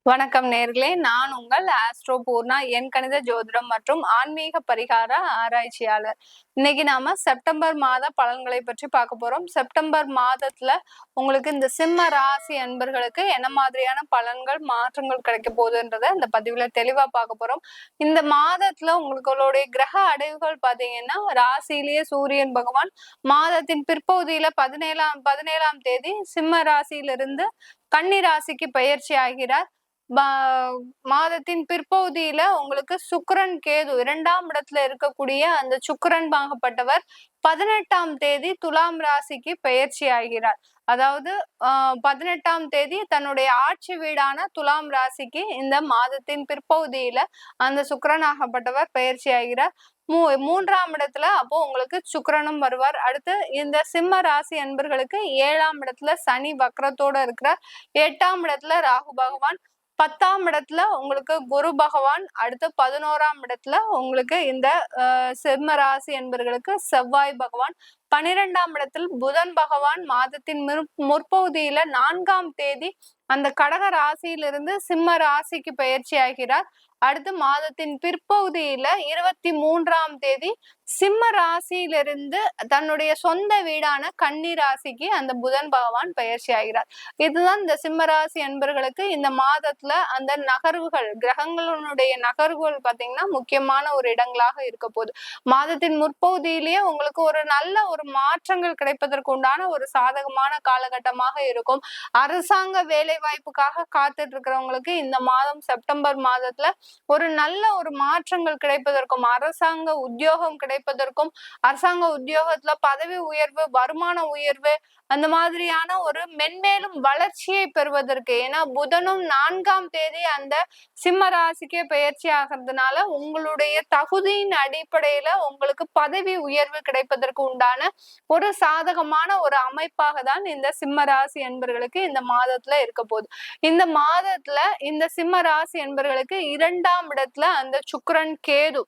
வணக்கம் நேர்களே, நான் உங்கள் ஆஸ்ட்ரோ பூர்ணா, எண் கணித ஜோதிடம் மற்றும் ஆன்மீக பரிகார ஆராய்ச்சியாளர். இன்னைக்கு நாம செப்டம்பர் மாத பலன்களை பற்றி பார்க்க போறோம். செப்டம்பர் மாதத்துல உங்களுக்கு இந்த சிம்ம ராசி அன்பர்களுக்கு என்ன மாதிரியான பலன்கள் மாற்றங்கள் கிடைக்க போகுதுன்றத இந்த பதிவுல தெளிவா பார்க்க போறோம். இந்த மாதத்துல உங்களுடைய கிரக அடைவுகள் பாத்தீங்கன்னா, ராசியிலேயே சூரியன் பகவான் மாதத்தின் பிற்பகுதியில பதினேழாம் தேதி சிம்ம ராசியிலிருந்து கன்னி ராசிக்கு பயிற்சி ஆகிறார். மாதத்தின் பிற்பகுதியில உங்களுக்கு சுக்கிரன் கேது 2ஆம் இடத்துல இருக்கக்கூடிய அந்த சுக்கிரன் பாகப்பட்டவர் 18ஆம் தேதி துலாம் ராசிக்கு பயிற்சி ஆகிறார். அதாவது 18ஆம் தேதி தன்னுடைய ஆட்சி வீடான துலாம் ராசிக்கு இந்த மாதத்தின் பிற்பகுதியில அந்த சுக்கிரன் ஆகப்பட்டவர் பயிற்சி ஆகிறார். 3ஆம் இடத்துல அப்போ உங்களுக்கு சுக்கிரனும் வருவார். அடுத்து இந்த சிம்ம ராசி அன்பர்களுக்கு 7ஆம் இடத்துல சனி வக்ரத்தோட இருக்கிறார். 8ஆம் இடத்துல ராகு பகவான், 10ஆம் இடத்துல உங்களுக்கு குரு பகவான், அடுத்து 11ஆம் இடத்துல உங்களுக்கு இந்த சிம்ம ராசி என்பர்களுக்கு செவ்வாய் பகவான், 12ஆம் இடத்தில் புதன் பகவான் மாதத்தின் முற்பகுதியில 4ஆம் தேதி அந்த கடக ராசியிலிருந்து சிம்ம ராசிக்கு பயிற்சி ஆகிறார். அடுத்து மாதத்தின் பிற்பகுதியில 23ஆம் தேதி சிம்ம ராசியிலிருந்து தன்னுடைய சொந்த வீடான கன்னி ராசிக்கு அந்த புதன் பகவான் பயிற்சி ஆகிறார். இதுதான் இந்த சிம்ம ராசி அன்பர்களுக்கு இந்த மாதத்துல அந்த நகர்வுகள், கிரகங்களுடைய நகர்வுகள் பாத்தீங்கன்னா முக்கியமான ஒரு இடங்களாக இருக்க போகுது. மாதத்தின் முற்பகுதியிலேயே உங்களுக்கு ஒரு நல்ல ஒரு மாற்றங்கள் கிடைப்பதற்கு உண்டான ஒரு சாதகமான காலகட்டமாக இருக்கும். அரசாங்க வேலை வாய்ப்புக்காக காத்துட்டு இருக்கிறவங்களுக்கு இந்த மாதம் செப்டம்பர் மாதத்துல ஒரு நல்ல ஒரு மாற்றங்கள் கிடைப்பதற்கும், அரசாங்க உத்தியோகம் கிடைப்பதற்கும், அரசாங்க உத்தியோகத்துல பதவி உயர்வு, வருமான உயர்வு, அந்த மாதிரியான ஒரு மென்மேலும் வளர்ச்சியை பெறுவதற்கு, ஏன்னா புதனும் 4ஆம் தேதி அந்த சிம்ம ராசிக்கே பயிற்சி ஆகிறதுனால உங்களுடைய தகுதியின் அடிப்படையில உங்களுக்கு பதவி உயர்வு கிடைப்பதற்கு உண்டான ஒரு சாதகமான ஒரு அமைப்பாக தான் இந்த சிம்ம ராசி என்பர்களுக்கு இந்த மாதத்துல இருக்க போகுது. இந்த மாதத்துல இந்த சிம்ம ராசி என்பர்களுக்கு 2ஆம் இடத்துல அந்த சுக்கிரன் கேது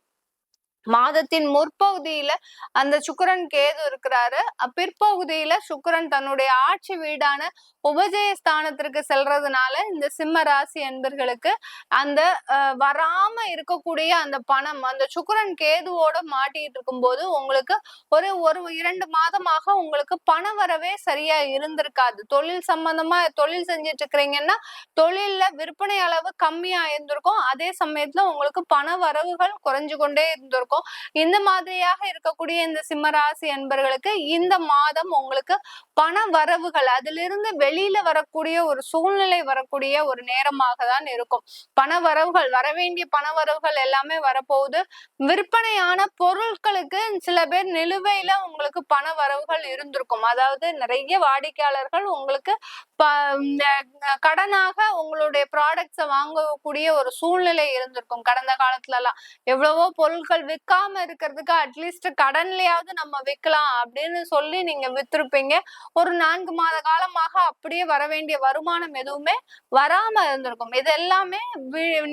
மாதத்தின் முற்பகுதியில அந்த சுக்கிரன் கேது இருக்கிறாரு. பிற்பகுதியில சுக்கிரன் தன்னுடைய ஆட்சி வீடான உபஜயஸ்தானத்திற்கு செல்றதுனால இந்த சிம்ம ராசி என்பர்களுக்கு அந்த வராம இருக்கக்கூடிய அந்த பணம் அந்த சுக்கிரன் கேதுவோட மாட்டிட்டு இருக்கும் போது உங்களுக்கு ஒரு 2 மாதமாக உங்களுக்கு பண வரவே சரியா இருந்திருக்காது. தொழில் சம்பந்தமா தொழில் செஞ்சிட்டு இருக்கிறீங்கன்னா தொழில்ல விற்பனை அளவு கம்மியா இருந்திருக்கும். அதே சமயத்துல உங்களுக்கு பண வரவுகள் குறைஞ்சு கொண்டே இருந்திருக்கும். இந்த மாதிரியாக இருக்கக்கூடிய இந்த சிம்மராசி அன்பர்களுக்கு இந்த மாதம் உங்களுக்கு பண வரவுகள் அதிலிருந்து வெளியில வரக்கூடிய ஒரு சூழ்நிலை வரக்கூடிய ஒரு நேரமாக தான் இருக்கும். பண வரவுகள் வரவேண்டிய பண வரவுகள் எல்லாமே வரப்போகுது. விற்பனையான பொருட்களுக்கு சில பேர் நிலுவையில உங்களுக்கு பண வரவுகள் இருந்திருக்கும். அதாவது நிறைய வாடிக்கையாளர்கள் உங்களுக்கு கடனாக உங்களுடைய ப்ராடக்ட்ஸை வாங்கக்கூடிய ஒரு சூழ்நிலை இருந்திருக்கும். கடந்த காலத்துல எல்லாம் எவ்வளவோ பொருட்கள் விற்காம இருக்கிறதுக்கு அட்லீஸ்ட் கடன்லயாவது நம்ம விற்கலாம் அப்படின்னு சொல்லி நீங்க வித்திருப்பீங்க. ஒரு 4 மாத காலமாக அப்படியே வர வேண்டிய வருமானம் எதுவுமே வராம இருந்திருக்கும். இது எல்லாமே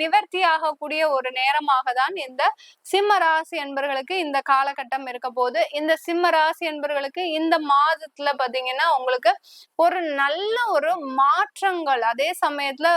நிவர்த்தி ஆகக்கூடிய ஒரு நேரமாக தான் இந்த சிம்ம ராசி என்பர்களுக்கு இந்த காலகட்டம் இருக்க போது. இந்த சிம்ம ராசி என்பர்களுக்கு இந்த மாதத்துல பாத்தீங்கன்னா உங்களுக்கு ஒரு நல்ல ஒரு மாற்றங்கள், அதே சமயத்துல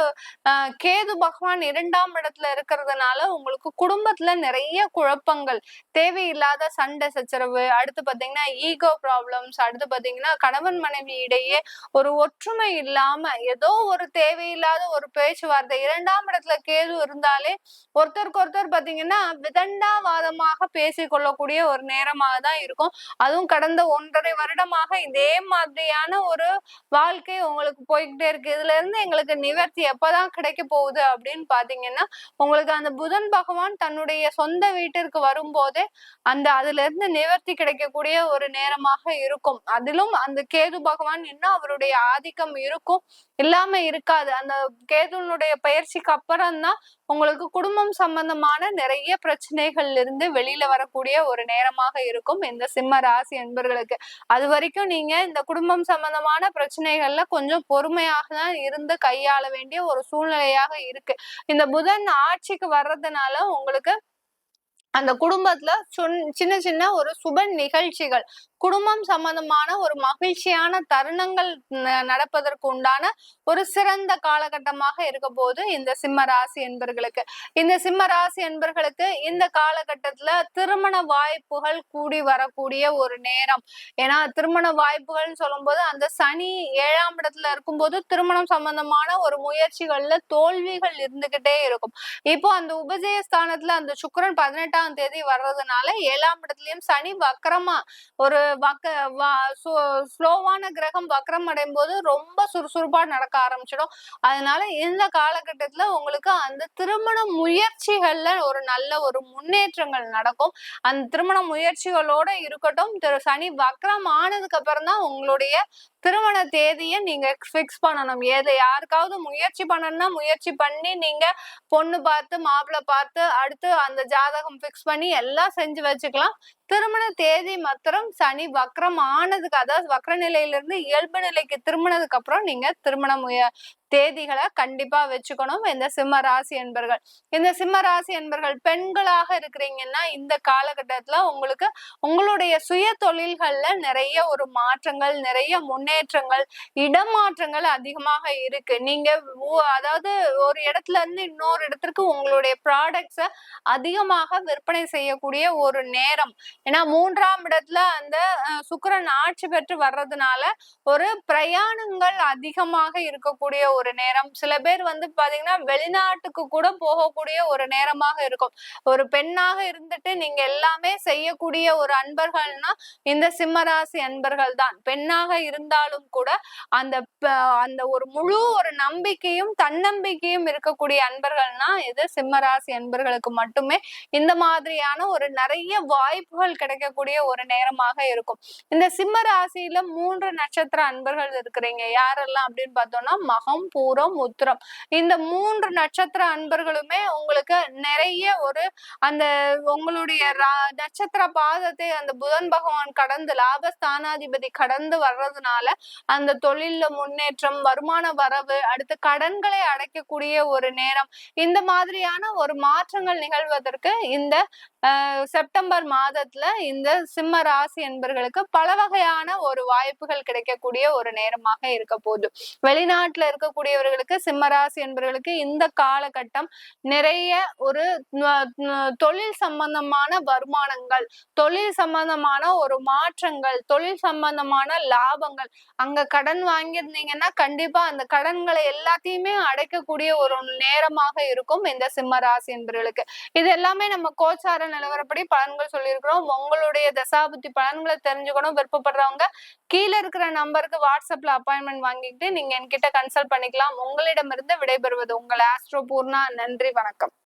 கேது பகவான் 2ஆம் இடத்துல இருக்கிறதுனால உங்களுக்கு குடும்பத்துல நிறைய குழப்பங்கள், தேவையில்லாத சண்டை சச்சரவு, அடுத்து பாத்தீங்கன்னா ஈகோ ப்ராப்ளம்ஸ், அடுத்து பாத்தீங்கன்னா கணவன் மனைவி இடையே ஒரு ஒற்றுமை இல்லாம ஏதோ ஒரு தேவையில்லாத ஒரு பேச்சுவார்த்தை. 2ஆம் இடத்துல கேது இருந்தாலே ஒருத்தருக்கு ஒருத்தர் பாத்தீங்கன்னா விதண்டாவாதமாக பேசிக்கொள்ளக்கூடிய ஒரு நேரமாக தான் இருக்கும். அதுவும் கடந்த 1.5 வருடமாக இதே மாதிரியான ஒரு வாழ்க்கை உங்களுக்கு போய்கிட்டே இருக்கு. இதுல இருந்து எங்களுக்கு நிவர்த்தி எப்பதான் கிடைக்க போகுது அப்படின்னு பாத்தீங்கன்னா உங்களுக்கு அந்த புதன் பகவான் தன்னுடைய சொந்த வீட்டிற்கு வரும்போதே அதுல இருந்து நிவர்த்தி கிடைக்கக்கூடிய ஒரு நேரமாக இருக்கும். அதிலும் அந்த கேது பகவான் இன்னும் அவருடைய ஆதிக்கம் இருக்கும், இல்லாம இருக்காது. அந்த கேதுனுடைய பயிற்சிக்கு அப்புறம் தான் உங்களுக்கு குடும்பம் சம்பந்தமான நிறைய பிரச்சனைகள்ல இருந்து வெளியில வரக்கூடிய ஒரு நேரமாக இருக்கும் இந்த சிம்ம ராசி என்பர்களுக்கு. அது வரைக்கும் நீங்க இந்த குடும்பம் சம்பந்தமான பிரச்சனைகள்ல கொஞ்சம் பொறுமையாக தான் இருந்து கையாள வேண்டிய ஒரு சூழ்நிலையாக இருக்கு. இந்த புதன் ஆட்சிக்கு வர்றதுனால உங்களுக்கு அந்த குடும்பத்துல சின்ன சின்ன ஒரு சுப நிகழ்ச்சிகள், குடும்பம் சம்பந்தமான ஒரு மகிழ்ச்சியான தருணங்கள் நடப்பதற்கு உண்டான ஒரு சிறந்த காலகட்டமாக இருக்க போது இந்த சிம்ம ராசி என்பர்களுக்கு. இந்த சிம்ம ராசி என்பர்களுக்கு இந்த காலகட்டத்துல திருமண வாய்ப்புகள் கூடி வரக்கூடிய ஒரு நேரம். ஏன்னா திருமண வாய்ப்புகள்னு சொல்லும்போது அந்த சனி 7ஆம் இடத்துல இருக்கும்போது திருமணம் சம்பந்தமான ஒரு முயற்சிகள்ல தோல்விகள் இருந்துகிட்டே இருக்கும். இப்போ அந்த உபஜய ஸ்தானத்துல அந்த சுக்கிரன் 18ஆம் தேதி வர்றதுனால 7ஆம் இடத்துலயும் சனி வக்கரமா ஒரு ஸ்லோவான கிரகம் வக்கரம் அடையும் போது ரொம்ப சுறுசுறுப்பா நடக்க ஆரம்பிச்சிடும். அதனால இந்த காலகட்டத்துல உங்களுக்கு அந்த திருமண முயற்சிகள்ல ஒரு நல்ல ஒரு முன்னேற்றங்கள் நடக்கும். அந்த திருமண முயற்சிகளோட இருக்கட்டும். சனி வக்கரம் ஆனதுக்கு அப்புறம் தான் உங்களுடைய திருமண தேதியை நீங்க பிக்ஸ் பண்ணணும். யாருக்காவது முயற்சி பண்ணணும்னா முயற்சி பண்ணி நீங்க பொண்ணு பார்த்து மாப்பிள்ளை பார்த்து அடுத்து அந்த ஜாதகம் பிக்ஸ் பண்ணி எல்லாம் செஞ்சு வச்சுக்கலாம். திருமண தேதி மாத்திரம் சனி வக்ரம் ஆனதுக்கு, அதாவது வக்ர நிலையிலிருந்து இயல்பு நிலைக்கு திரும்பினதுக்கு அப்புறம் நீங்க திருமண தேதிகளை கண்டிப்பா வச்சுக்கணும் இந்த சிம்ம ராசி என்பர்கள். இந்த சிம்ம ராசி என்பர்கள் பெண்களாக இருக்கிறீங்கன்னா இந்த காலகட்டத்துல உங்களுக்கு உங்களுடைய சுய தொழில்கள்ல நிறைய ஒரு மாற்றங்கள், நிறைய முன்னேற்றங்கள், இடமாற்றங்கள் அதிகமாக இருக்கு. நீங்க அதாவது ஒரு இடத்துல இருந்து இன்னொரு இடத்திற்கு உங்களுடைய ப்ராடக்ட்ஸ அதிகமாக விற்பனை செய்யக்கூடிய ஒரு நேரம். ஏன்னா 3ஆம் இடத்துல அந்த சுக்கிரன் ஆட்சி பெற்று வர்றதுனால ஒரு பிரயாணங்கள் அதிகமாக இருக்கக்கூடிய ஒரு நேரம். சில பேர் வந்து பாத்தீங்கன்னா வெளிநாட்டுக்கு கூட போகக்கூடிய ஒரு நேரமாக இருக்கும். ஒரு பெண்ணாக இருந்துட்டு நீங்க எல்லாமே செய்யக்கூடிய ஒரு அன்பர்கள்னா இந்த சிம்மராசி அன்பர்கள் தான். பெண்ணாக இருந்தாலும் கூட அந்த அந்த ஒரு முழு ஒரு நம்பிக்கையும் தன்னம்பிக்கையும் இருக்கக்கூடிய அன்பர்கள்னா இது சிம்மராசி அன்பர்களுக்கு மட்டுமே இந்த மாதிரியான ஒரு நிறைய வாய்ப்புகள் கிடைக்கக்கூடிய ஒரு நேரமாக இருக்கும். இந்த சிம்ம ராசியில 3 நட்சத்திர அன்பர்கள் இருக்கிறீங்க யாரெல்லாம் அப்படின்னு பார்த்தோம்னா மகம், பூரம், உத்திரம். இந்த 3 நட்சத்திர அன்பர்களுமே உங்களுக்கு நிறைய ஒரு அந்த உங்களுடைய நட்சத்திர பாதத்தை அந்த புதன் பகவான் கடந்து லாபஸ்தானாதிபதி கடந்து வர்றதுனால அந்த தொழில்ல முன்னேற்றம், வருமான வரவு, அடுத்து கடன்களை அடைக்கக்கூடிய ஒரு நேரம், இந்த மாதிரியான ஒரு மாற்றங்கள் நிகழ்வதற்கு இந்த செப்டம்பர் மாதத்துல இந்த சிம்ம ராசி என்பர்களுக்கு பல வகையான ஒரு வாய்ப்புகள் கிடைக்கக்கூடிய ஒரு நேரமாக இருக்க போகுது. வெளிநாட்டுல இருக்கக்கூடியவர்களுக்கு சிம்ம ராசி என்பவர்களுக்கு இந்த காலகட்டம் நிறைய ஒரு தொழில் சம்பந்தமான வருமானங்கள், தொழில் சம்பந்தமான ஒரு மாற்றங்கள், தொழில் சம்பந்தமான லாபங்கள். அங்க கடன் வாங்கியிருந்தீங்கன்னா கண்டிப்பா அந்த கடன்களை எல்லாத்தையுமே அடைக்கக்கூடிய ஒரு நேரமாக இருக்கும் இந்த சிம்ம ராசி என்பவர்களுக்கு. இது எல்லாமே நம்ம கோச்சார நிலவரப்படி பலன்கள் சொல்லியிருக்கிறோம். உங்களுடைய தசாபுத்தி பலன்களை தெரிஞ்சுக்கணும் விருப்பப்படுறவங்க கீழே இருக்கிற நம்பருக்கு வாட்ஸ்அப்ல அப்பாயின்மெண்ட் வாங்கிட்டு நீங்க என்கிட்ட கன்சல்ட் பண்ணிக்கலாம். உங்களிடமிருந்து விடைபெறுவது உங்கள் ஆஸ்ட்ரோ பூர்ணா. நன்றி, வணக்கம்.